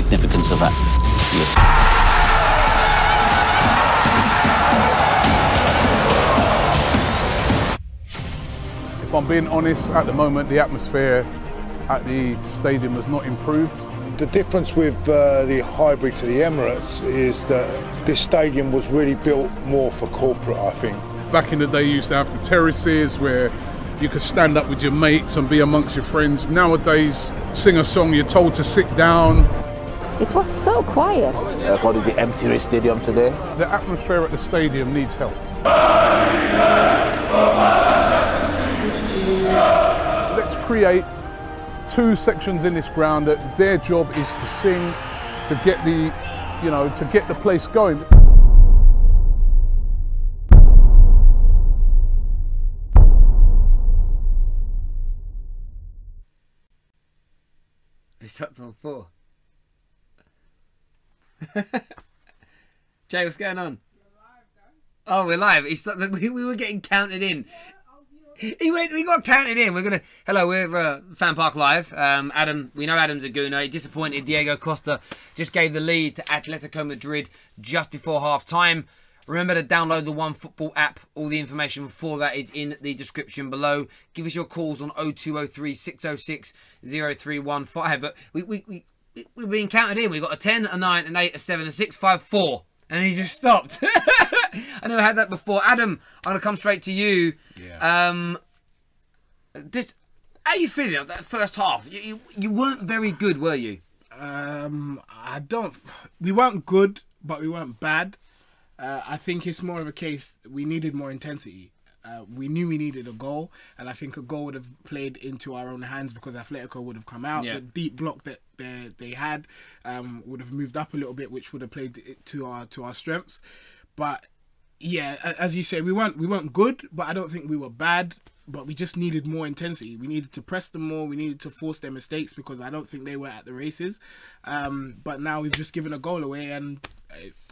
significance of that. If I'm being honest, at the moment the atmosphere at the stadium has not improved. The difference with the hybrid to the Emirates is that this stadium was really built more for corporate, I think. Back in the day you used to have the terraces where you could stand up with your mates and be amongst your friends. Nowadays, sing a song, you're told to sit down. It was so quiet. Go to the empty stadium today. The atmosphere at the stadium needs help. Let's create 2 sections in this ground that their job is to sing, to get the, to get the place going. It's up on 4. Jay, what's going on? Oh, we're live. We were getting counted in. We got counted in. We're gonna. Hello, we're FanPark Live. Adam, we know Adam's a gooner. He disappointed. Diego Costa just gave the lead to Atletico Madrid just before half time. Remember to download the OneFootball app. All the information for that is in the description below. Give us your calls on 0203 606 0315. But we're being counted in. We've got a 10, a 9, an 8, a 7, a 6, 5, 4. And he just stopped. I never had that before. Adam, I'm going to come straight to you. Yeah. How are you feeling at that first half? You weren't very good, were you? We weren't good, but we weren't bad. I think it's more of a case we needed more intensity. We knew we needed a goal, and I think a goal would have played into our own hands because Atletico would have come out. Yeah. The deep block that they had would have moved up a little bit, which would have played it to our strengths. But yeah, as you say, we weren't good, but I don't think we were bad. But we just needed more intensity. We needed to press them more. We needed to force their mistakes because I don't think they were at the races. But now we've just given a goal away, and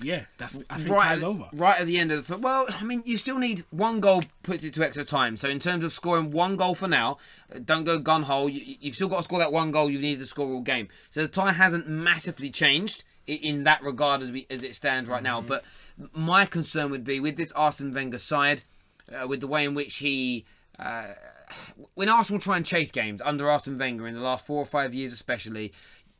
yeah, I think ties over. Right at the end of the... Well, I mean, you still need 1 goal puts it to extra time. So in terms of scoring 1 goal for now, don't go gun-ho. You've still got to score that 1 goal you need to score all game. So the tie hasn't massively changed in that regard as it stands right now. But my concern would be with this Arsene Wenger side, with the way in which he... when Arsenal try and chase games under Arsene Wenger in the last 4 or 5 years especially,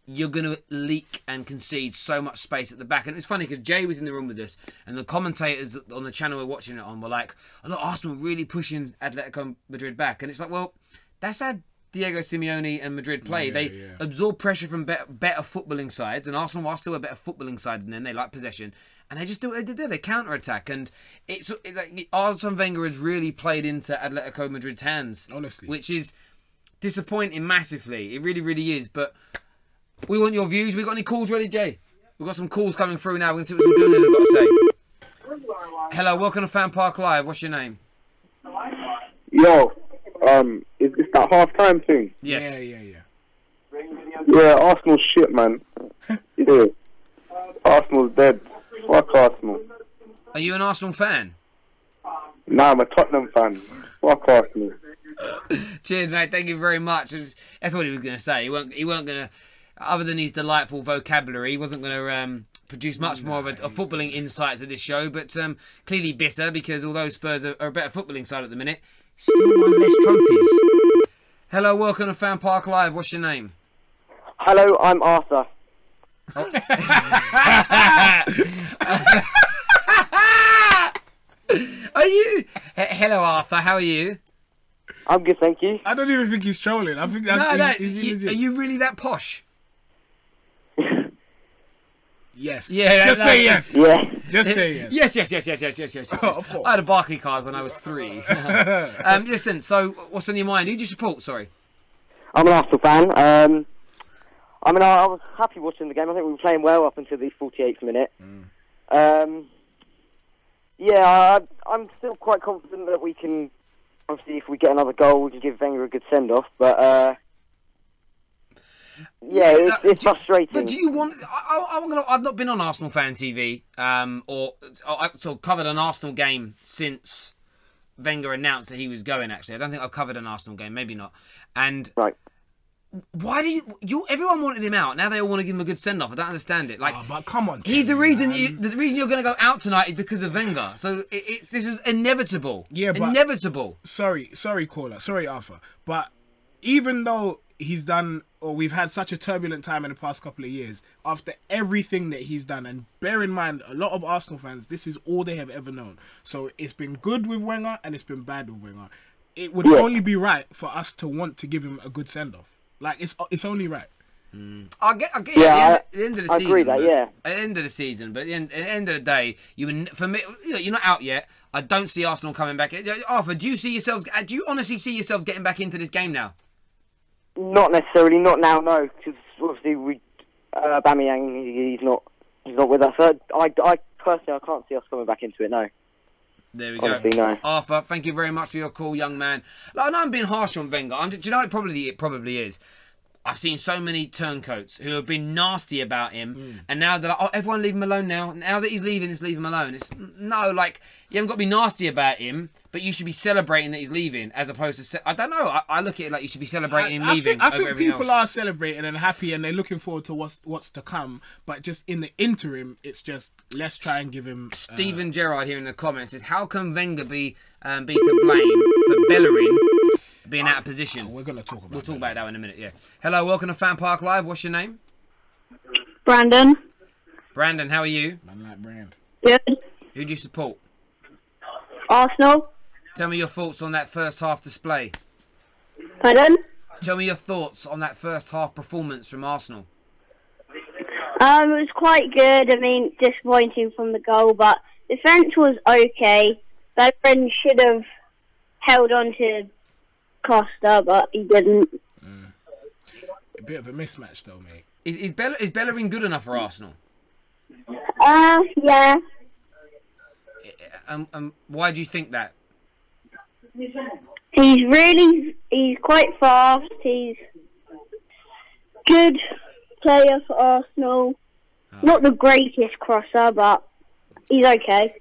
you're going to leak and concede so much space at the back. And it's funny because Jay was in the room with us, and the commentators on the channel we're watching it on were like, oh, look, Arsenal really pushing Atletico Madrid back. And it's like, well, that's how Diego Simeone and Madrid play. They absorb pressure from better footballing sides, and Arsenal are still a better footballing side than them. They like possession. And they just do what they did. They counter-attack. And it's like Arsene Wenger has really played into Atletico Madrid's hands. Honestly. Which is disappointing massively. It really, really is. But we want your views. We got any calls ready, Jay? We've got some calls coming through now. We're going to see what some gooners have got to say. Hello, welcome to FanPark Live. What's your name? Yo, is this that half-time thing? Yes. Yeah, Arsenal's shit, man. Yeah. Arsenal's dead. Fuck Arsenal. Are you an Arsenal fan? Nah, I'm a Tottenham fan. Fuck Arsenal. Cheers, mate. Thank you very much. That's what he was going to say. He weren't going to, other than his delightful vocabulary, he wasn't going to produce much more of a footballing insights of this show. But clearly bitter because although Spurs are a better footballing side at the minute, still won less trophies. Hello, welcome to FanPark Live. What's your name? Hello, I'm Arthur. Oh. Are you? Hello, Arthur. How are you? I'm good, thank you. I don't even think he's trolling. I think that's... Are you really that posh? Yes. Yeah. Just say yes. Yeah. Just say yes. Yes. Of course. I had a Barclay card when I was 3. Listen, so what's on your mind? Who do you support? Sorry. I'm an Arsenal fan. I mean, I was happy watching the game. I think we were playing well up until the 48th minute. Yeah, I'm still quite confident that we can, obviously, if we get another goal, we can give Wenger a good send-off. But, yeah, it's frustrating. But do you want... I've not been on Arsenal Fan TV, or sort of covered an Arsenal game since Wenger announced that he was going, actually. I don't think I've covered an Arsenal game, maybe not. And... Right. why do you? Everyone wanted him out. Now they all want to give him a good send off. I don't understand it. Like, but come on, he's the Jamie, reason. man. The reason you're going to go out tonight is because of Wenger. So this is inevitable. Yeah, but inevitable. Sorry, caller. Sorry, Arthur. But even though he's done, or we've had such a turbulent time in the past couple of years, after everything that he's done, and bear in mind, a lot of Arsenal fans, this is all they have ever known. So it's been good with Wenger and it's been bad with Wenger. It would only be right for us to want to give him a good send off. Like, it's only right. I get Yeah, at the end of the I season. agree that, yeah. At the end of the season, but at the end of the day, for me, you're not out yet. I don't see Arsenal coming back. Arthur, do you honestly see yourselves getting back into this game now? Not necessarily, not now, no. Because obviously, Aubameyang, he's not with us. I personally, I can't see us coming back into it, no. There we Honestly, go. no. Arthur, thank you very much for your call, young man. Like, I know I'm being harsh on Wenger. Do you know it probably is? I've seen so many turncoats who have been nasty about him, and now they're like, oh, everyone leave him alone now. Now that he's leaving, let's leave him alone. It's no, like, you haven't got to be nasty about him, but you should be celebrating that he's leaving, as opposed to, I don't know, I look at it like you should be celebrating him leaving. I think people are celebrating and happy, and they're looking forward to what's to come. But just in the interim, it's just, let's try and give him. Stephen Gerrard here in the comments says, how can Wenger be to blame for Bellerin being out of position? We're going to talk about We'll talk about that in a minute, yeah. Hello, welcome to FanPark Live. What's your name? Brandon. Brandon, how are you? Man like Brand. Good. Who do you support? Arsenal. Tell me your thoughts on that first half display. Pardon? Tell me your thoughts on that first half performance from Arsenal. It was quite good. I mean, disappointing from the goal, but defence was okay. Bellerin should have held on to Costa, but he didn't. A bit of a mismatch, though, mate. Is Bellerin good enough for Arsenal? Yeah. Why do you think that? He's quite fast. He's good player for Arsenal. Not the greatest crosser, but he's okay.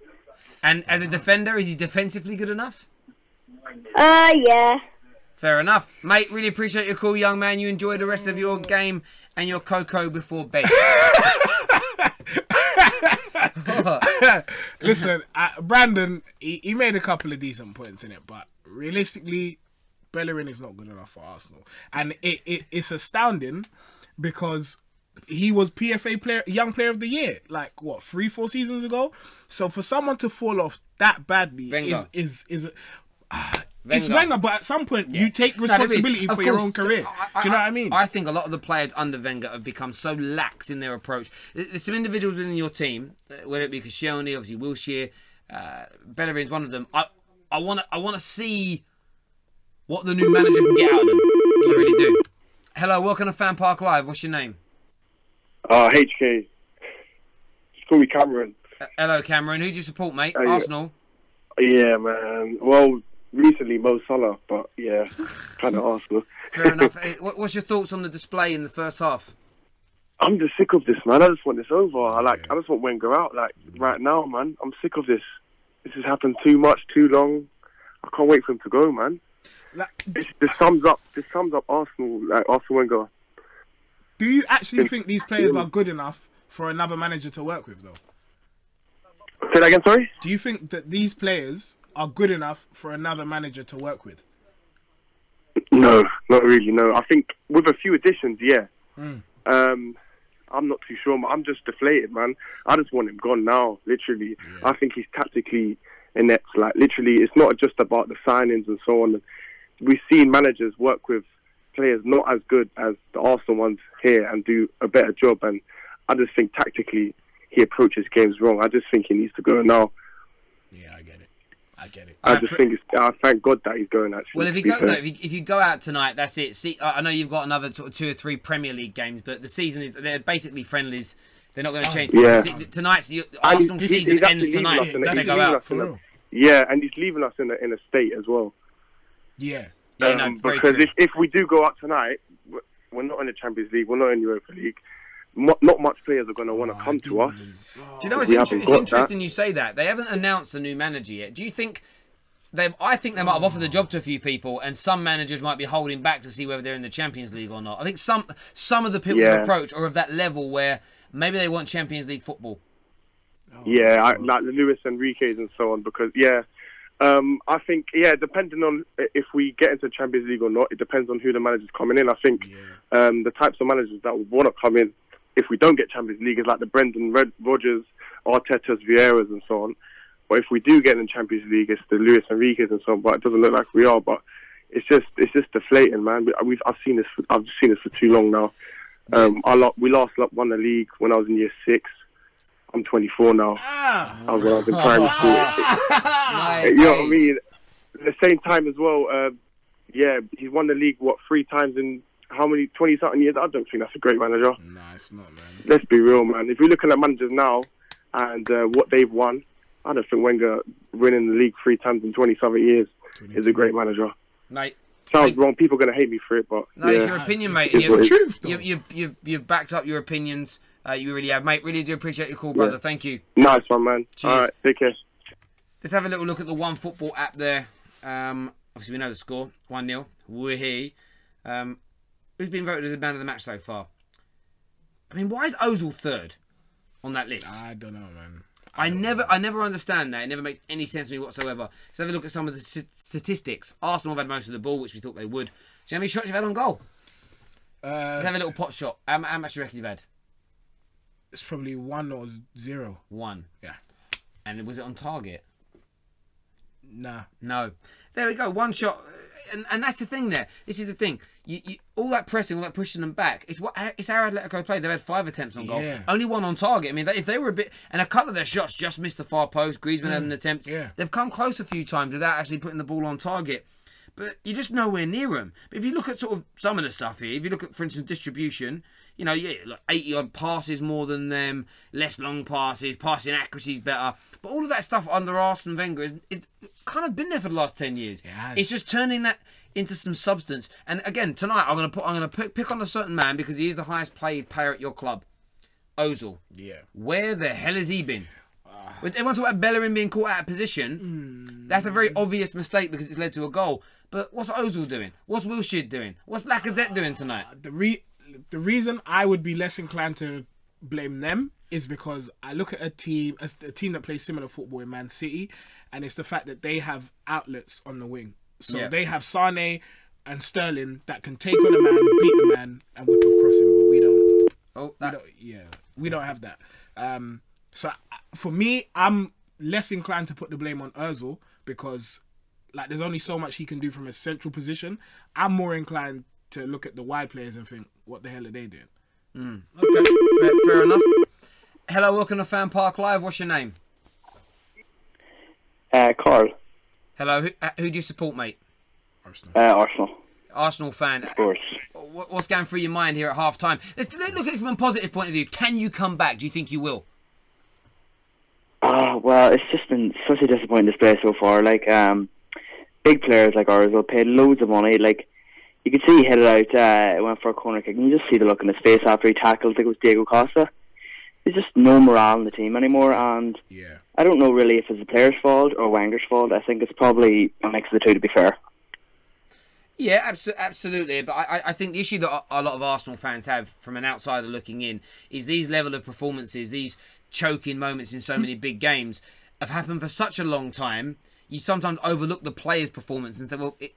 And as a defender, is he defensively good enough? Yeah. Fair enough. Mate, really appreciate your call, young man. You enjoy the rest of your game and your cocoa before bed. Listen, Brandon, he made a couple of decent points in it, but realistically, Bellerin is not good enough for Arsenal. And it's astounding because he was PFA Young Player of the Year, like, what, 3-4 seasons ago? So for someone to fall off that badly is it's Wenger, but at some point you take responsibility for your own career. Do you know what I mean? I think a lot of the players under Wenger have become so lax in their approach. There's some individuals within your team, whether it be Koscielny, obviously Wilshere, Bellerin's one of them. I want to see what the new manager can get out of them. I really do. Hello, welcome to FanPark Live. What's your name? HK. Just call me Cameron. Hello, Cameron. Who do you support, mate? Arsenal? Yeah, man. Well, recently Mo Salah, but yeah, kind of Arsenal. Fair enough. What's your thoughts on the display in the first half? I'm just sick of this, man. I just want this over. I just want Wenger out, like, right now, man. I'm sick of this. This has happened too much, too long. I can't wait for him to go, man. This sums up Arsenal, like Arsenal Wenger. Do you actually think these players are good enough for another manager to work with, though? Say that again, sorry? Do you think that these players are good enough for another manager to work with? No, not really, no. I think with a few additions, yeah. I'm not too sure. I'm just deflated, man. I just want him gone now, literally. Yeah. I think he's tactically inept. Like, literally, it's not just about the signings and so on. We've seen managers work with players not as good as the Arsenal ones here and do a better job. And I just think tactically he approaches games wrong. I just think he needs to go now. Yeah, I get it. I just think I thank God that he's going, actually. Well, if you go out tonight, that's it. See, I know you've got another sort of 2 or 3 Premier League games, but the season they're basically friendlies. They're not going to change. Yeah. Tonight's Arsenal season ends tonight. They go out. Yeah, and he's leaving us in a state as well. Yeah. Because if we do go out tonight, we're not in the Champions League, we're not in Europa League. Not much players are going to want to come to us. Do you know, it's interesting you say that. They haven't announced a new manager yet. Do you think I think they might have offered the job to a few people, and some managers might be holding back to see whether they're in the Champions League or not. I think some of the people who approach are of that level where maybe they want Champions League football. Yeah, like the Luis Enrique's and so on, because I think depending on if we get into Champions League or not, it depends on who the manager's coming in. I think the types of managers that would want to come in if we don't get Champions League is like the Brendan Rodgers, Arteta's, Vieira's and so on. But if we do get in the Champions League, it's the Luis Enrique's and so on. But it doesn't look like we are. But it's just deflating, man. I've seen this for too long now. We last won the league when I was in year 6. I'm 24 now. I was in primary school. You know what I mean? At the same time as well, he's won the league, 3 times in how many, 20-something years? I don't think that's a great manager. No, it's not, man. Let's be real, man. If we're looking at managers now and what they've won, I don't think Wenger winning the league 3 times in 20-something years is a great manager. Mate. Sounds wrong. People are going to hate me for it, but... No, it's your opinion, mate. It's the truth, you've backed up your opinions. You really have, mate. Really do appreciate your call, brother. Thank you. Nice one, man. Cheers. All right, take care. Let's have a little look at the OneFootball app there. Obviously, we know the score. 1-0. We're here. Who's been voted as the man of the match so far? I mean, why is Ozil 3rd on that list? I don't know, man. I never understand that. It never makes any sense to me whatsoever. Let's have a look at some of the statistics. Arsenal have had most of the ball, which we thought they would. Do you know how many shots you've had on goal? Let's have a little pot shot. How much do you reckon you've had? It's probably 1 or 0. 1. Yeah. And was it on target? Nah. No. There we go. 1 shot. And that's the thing there. This is the thing. You all that pressing, all that pushing them back. It's how Atletico played. They've had 5 attempts on goal. Yeah. Only 1 on target. I mean, if they were a bit... And a couple of their shots just missed the far post. Griezmann had an attempt. Yeah. They've come close a few times without actually putting the ball on target. But you're just nowhere near them. But if you look at sort of some of the stuff here, if you look at, for instance, distribution... You know, like 80-odd passes more than them, less long passes, passing accuracy's better. But all of that stuff under Arsene Wenger is kind of been there for the last 10 years. It's just turning that into some substance. And again, tonight I'm gonna pick on a certain man because he is the highest paid player at your club, Ozil. Yeah. Where the hell has he been? When everyone talk about Bellerin being caught out of position, that's a very obvious mistake because it's led to a goal. But what's Ozil doing? What's Wilshere doing? What's Lacazette doing tonight? The reason I would be less inclined to blame them is because I look at a team that plays similar football in Man City, and it's the fact that they have outlets on the wing. So they have Sane and Sterling that can take on a man, beat the man, and whip across him. But we don't. We don't have that. So for me, I'm less inclined to put the blame on Ozil because like there's only so much he can do from a central position. I'm more inclined to look at the wide players and think, what the hell are they doing? Okay, fair enough. Hello, welcome to FanPark Live. What's your name? Carl. Hello, who do you support, mate? Arsenal. Arsenal fan. Of course. What's going through your mind here at half time? Let's look at it from a positive point of view. Can you come back? Do you think you will? Well, it's just been such a disappointing display so far. Like, big players like Ozil paid loads of money. Like, you could see he headed out, went for a corner kick, and you just see the look on his face after he tackled, I think it was Diego Costa. There's just no morale in the team anymore, and I don't know really if it's the player's fault or Wenger's fault. I think it's probably a mix of the two, to be fair. Yeah, absolutely. But I think the issue that a lot of Arsenal fans have from an outsider looking in is these level of performances, these choking moments in so many big games have happened for such a long time. You sometimes overlook the player's performance and say, well, it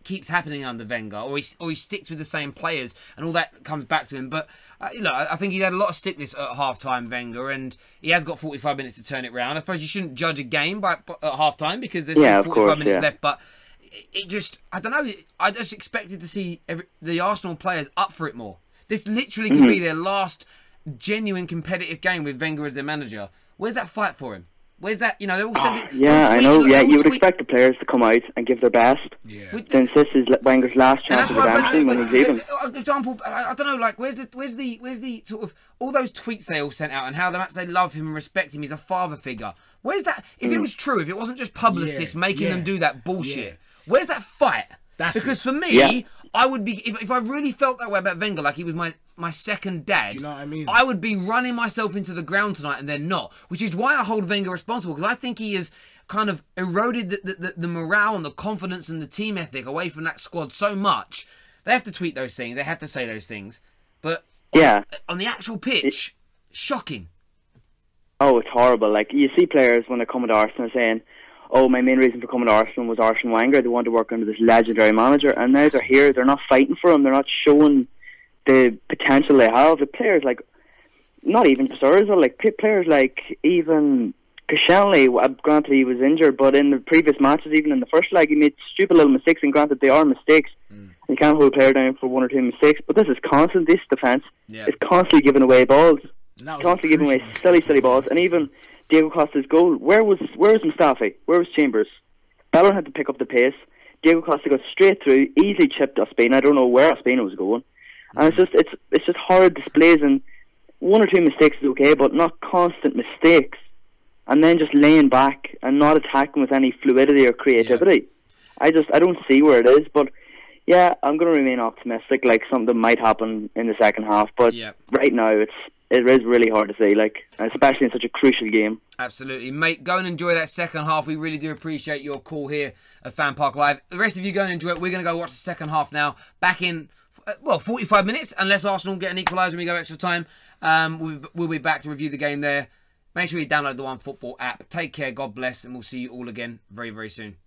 keeps happening under Wenger, or he sticks with the same players, and all that comes back to him. But you know, I think he had a lot of stick this at half-time, Wenger, and he has got 45 minutes to turn it round. I suppose you shouldn't judge a game at half-time because there's still 45 minutes left. But it just, I don't know. I just expected to see the Arsenal players up for it more. This literally could be their last genuine competitive game with Wenger as their manager. Where's that fight for him? Where's that? You know, they're all sending. I know. Yeah, you would expect the players to come out and give their best. Yeah. Since this is Wenger's last chance of redemption when he's leaving. Example, I don't know. Like, where's the sort of all those tweets they all sent out and how much they love him and respect him? He's a father figure. Where's that? If it was true, if it wasn't just publicists making them do that bullshit, where's that fight? Because for me, I would be if I really felt that way about Wenger, like he was my second dad. Do you know what I mean? I would be running myself into the ground tonight, and they're not. Which is why I hold Wenger responsible, because I think he is kind of eroded the morale and the confidence and the team ethic away from that squad so much. They have to tweet those things. They have to say those things. But on the actual pitch, shocking. Oh, it's horrible. Like, you see players when they're coming to Arsenal saying, oh, my main reason for coming to Arsenal was Arsene Wenger. They want to work under this legendary manager. And now they're here. They're not fighting for him. They're not showing the potential they have. The players, like, not even just Ozil, like, players like even Koscielny, granted he was injured, but in the previous matches, even in the first leg, he made stupid little mistakes, and granted they are mistakes. You can't hold a player down for one or two mistakes, but this is constant. This defence is constantly giving away balls. Constantly giving away silly balls. And even Diego Costa's goal, where was Mustafi? Where was Chambers? Bellon had to pick up the pace. Diego Costa got straight through, easily chipped Ospina. I don't know where Ospina was going. And it's just horrid displays, and one or two mistakes is okay, but not constant mistakes. And then just laying back and not attacking with any fluidity or creativity. I don't see where it is, but yeah, I'm going to remain optimistic, like something might happen in the second half, but right now it is really hard to say, like, especially in such a crucial game. Absolutely, mate. Go and enjoy that second half. We really do appreciate your call here at FanPark Live. The rest of you go and enjoy it. We're going to go watch the second half now. Back in, 45 minutes, unless Arsenal get an equaliser and we go extra time. We'll be back to review the game there. Make sure you download the OneFootball app. Take care, God bless, and we'll see you all again very, very soon.